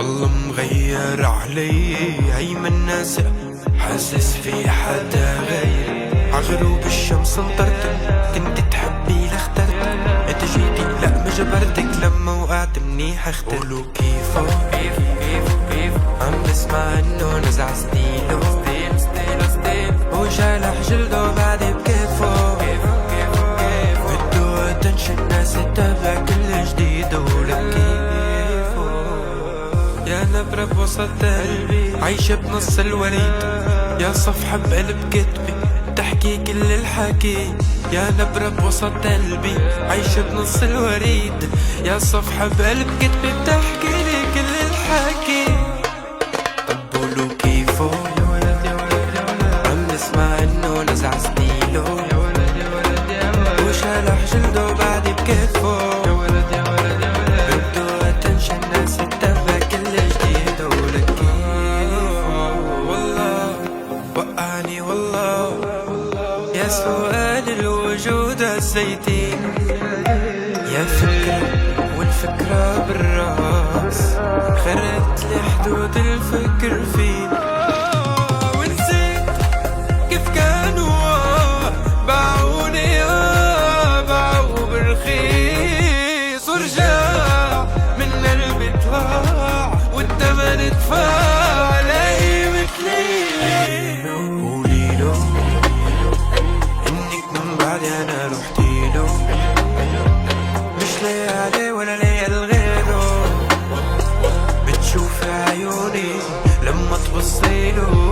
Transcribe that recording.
والله مغير علي هي من ناسي، حاسس في حدا غيري. عغروب الشمس انطرت، كنت تحبي لاخترت، انت جيتي لا ما جبرتك، لما وقعت منيح اخترت. قولوا كيفو عم بسمع انه نزع ستيلو وجالح جلده بعد بكيفو. بدو اتنشن ناس تتابع كل جديد ولك كيفو. يا نبرة بوسط قلبي عايشة بنص الوريد، يا صفحة بقلب كتبي تحكي كل الحكي. يا نبرة بوسط قلبي عايشة بنص الوريد، يا صفحة بقلب كتبي بتحكي لي كل الحكي. طب قولوا كيفو عم نسمع انه نزع ستيلو وشالح جلده بعد بكيفو. بدو اتنشن ناس تتابع كل جديد ولك كيفو. والله وقعني والله يا سؤال الوجود الزيتين، يا فكرة والفكرة بالراس، خرقت لي حدود الفكر فيه. ونسيت كيف كانوا باعوني، باعوا برخيص، ورجع من قلبي طلع والتمن ادفع لاقي مثلي. قوليلو انك من بعدي انا رحتيلو، مش لاقي عليه ولا لاقي لغيره. بتشوفي عيوني لما تبصيله